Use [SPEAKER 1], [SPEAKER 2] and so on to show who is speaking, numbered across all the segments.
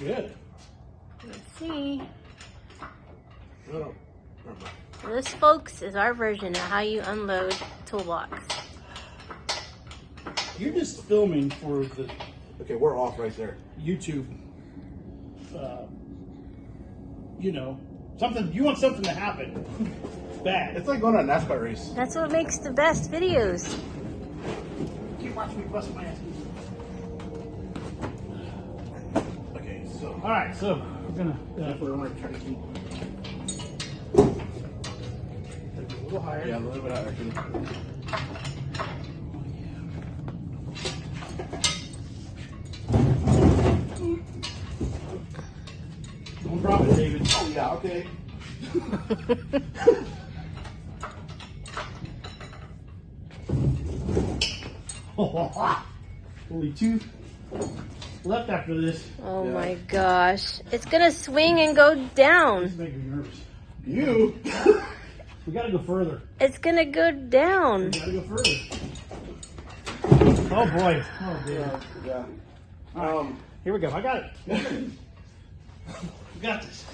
[SPEAKER 1] Good.
[SPEAKER 2] Let's see.
[SPEAKER 1] Oh,
[SPEAKER 2] This, folks, is our version of how you unload Toolbox.
[SPEAKER 1] you're just filming for the
[SPEAKER 3] Okay, we're off right there.
[SPEAKER 1] YouTube. You know, something. You want something to happen. Bad.
[SPEAKER 3] It's like going on a NASCAR race.
[SPEAKER 2] That's what makes the best videos.
[SPEAKER 1] Keep watching me bust my ass.
[SPEAKER 3] Okay, so
[SPEAKER 1] All right, so we're gonna
[SPEAKER 3] definitely want to try to keep.
[SPEAKER 1] take it a little higher.
[SPEAKER 3] Yeah, a little bit higher.
[SPEAKER 1] Don't drop it, David.
[SPEAKER 3] Oh yeah, okay.
[SPEAKER 1] Only two left after this.
[SPEAKER 2] Oh
[SPEAKER 3] Yeah.
[SPEAKER 2] my gosh. It's gonna swing and go down.
[SPEAKER 1] This makes me nervous.
[SPEAKER 3] You.
[SPEAKER 1] We gotta go further.
[SPEAKER 2] It's gonna go
[SPEAKER 1] We
[SPEAKER 2] down.
[SPEAKER 1] gotta go further. Oh boy. Oh dear.
[SPEAKER 3] Yeah.
[SPEAKER 1] Here we go. I got it. We got this.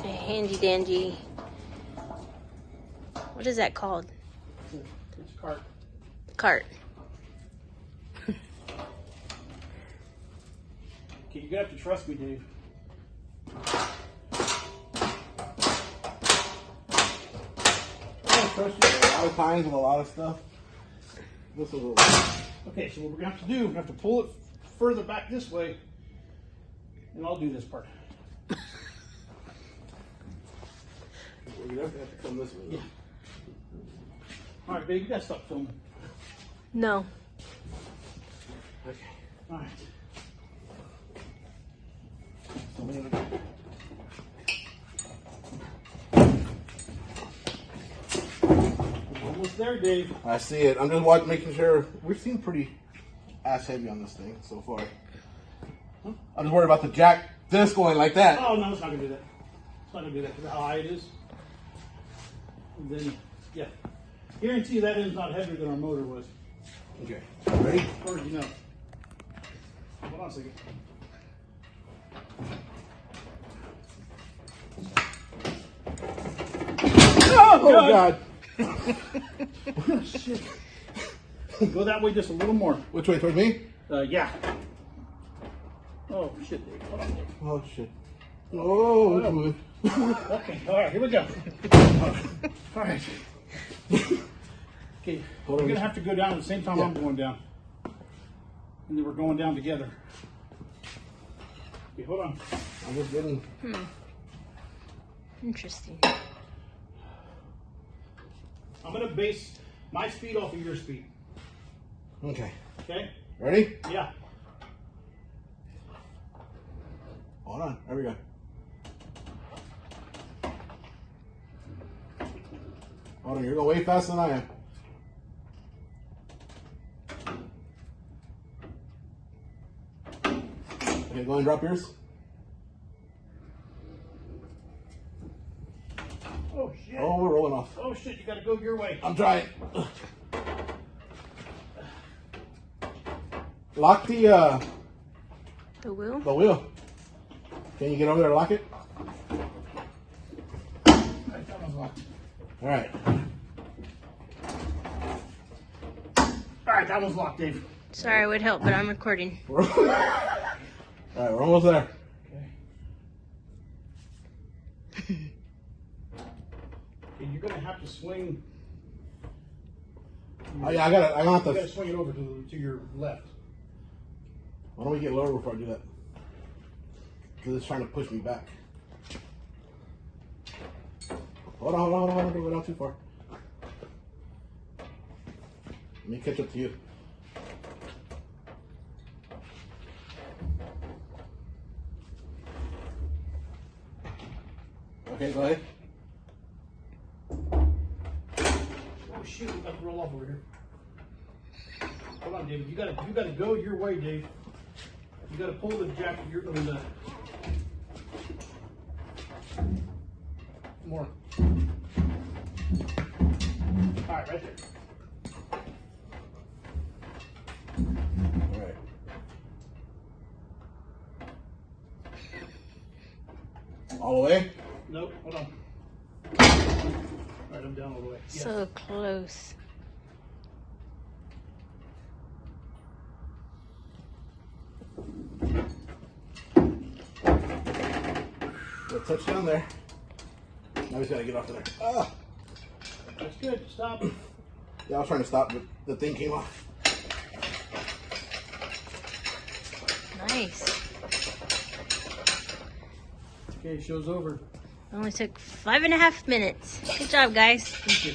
[SPEAKER 2] Handy dandy. What is that called?
[SPEAKER 1] It's a cart.
[SPEAKER 2] Cart.
[SPEAKER 1] Okay, you're gonna have to trust me, Dave.
[SPEAKER 3] I don't trust you a lot of times with a lot of stuff. This is a little.
[SPEAKER 1] Okay, so what we're gonna have to do, we're gonna have to pull it further back this way, and I'll do this part.
[SPEAKER 3] You have to come this way.
[SPEAKER 1] Yeah. All right, babe, you gotta stop filming.
[SPEAKER 2] No.
[SPEAKER 3] Okay.
[SPEAKER 1] All right.
[SPEAKER 3] So we're gonna-
[SPEAKER 1] We're almost there, Dave.
[SPEAKER 3] I see it. I'm just making sure. We seem pretty ass heavy on this thing so far. I'm just worried about the jack this going like that.
[SPEAKER 1] Oh no, it's not gonna do that. It's not gonna do that because of how high it is. And then, yeah, guarantee you that end's not heavier than our motor was.
[SPEAKER 3] Okay. Ready?
[SPEAKER 1] Or you know. Hold on a second.
[SPEAKER 3] Oh God.
[SPEAKER 1] Oh, shit. Go that way just a little more.
[SPEAKER 3] Which way? Toward me?
[SPEAKER 1] Yeah. Oh shit, Dave. Hold on, Dave.
[SPEAKER 3] Oh shit. Oh, it's moving.
[SPEAKER 1] Okay, all right, here we go. All right. Okay, we're gonna have to go down at the same time I'm going down, and then we're going down together. Okay, hold on.
[SPEAKER 3] I'm just getting.
[SPEAKER 2] Interesting.
[SPEAKER 1] I'm gonna base my speed off of your speed.
[SPEAKER 3] Okay.
[SPEAKER 1] Okay?
[SPEAKER 3] Ready?
[SPEAKER 1] Yeah.
[SPEAKER 3] Hold on. There we go. Hold on. You're going way faster than I am. Okay, go and drop yours.
[SPEAKER 1] Oh shit.
[SPEAKER 3] Oh, we're rolling off.
[SPEAKER 1] Oh shit, you gotta go your way.
[SPEAKER 3] I'm trying. Lock the
[SPEAKER 2] The wheel?
[SPEAKER 3] wheel. Can you get over there and lock it?
[SPEAKER 1] Alright, that one's locked.
[SPEAKER 3] All right.
[SPEAKER 1] Alright, that one's locked, Dave.
[SPEAKER 2] Sorry, it would help, but I'm recording.
[SPEAKER 3] All right, we're almost there.
[SPEAKER 1] Okay. Okay, you're gonna have to swing.
[SPEAKER 3] Oh yeah, I gotta have
[SPEAKER 1] You gotta
[SPEAKER 3] to.
[SPEAKER 1] swing it over to your left.
[SPEAKER 3] Why don't we get lower before I do that? Because it's trying to push me back. Hold on. Don't go down too far. Let me catch up to you. Okay, go ahead.
[SPEAKER 1] Oh shoot, we got to roll off over here. Hold on, David. You gotta go your way, Dave. You gotta pull the jack. More. All right, right there.
[SPEAKER 3] All right. All the way?
[SPEAKER 1] Nope, hold on. Alright, I'm down all the way. Yes.
[SPEAKER 2] So close.
[SPEAKER 3] Good touchdown there. Now he's got to get off of there. Ah!
[SPEAKER 1] That's good. Stop.
[SPEAKER 3] Yeah, I was trying to stop, but the thing came off.
[SPEAKER 2] Nice.
[SPEAKER 1] Okay, show's over.
[SPEAKER 2] Only took 5.5 minutes. Good job, guys.
[SPEAKER 1] Thank you.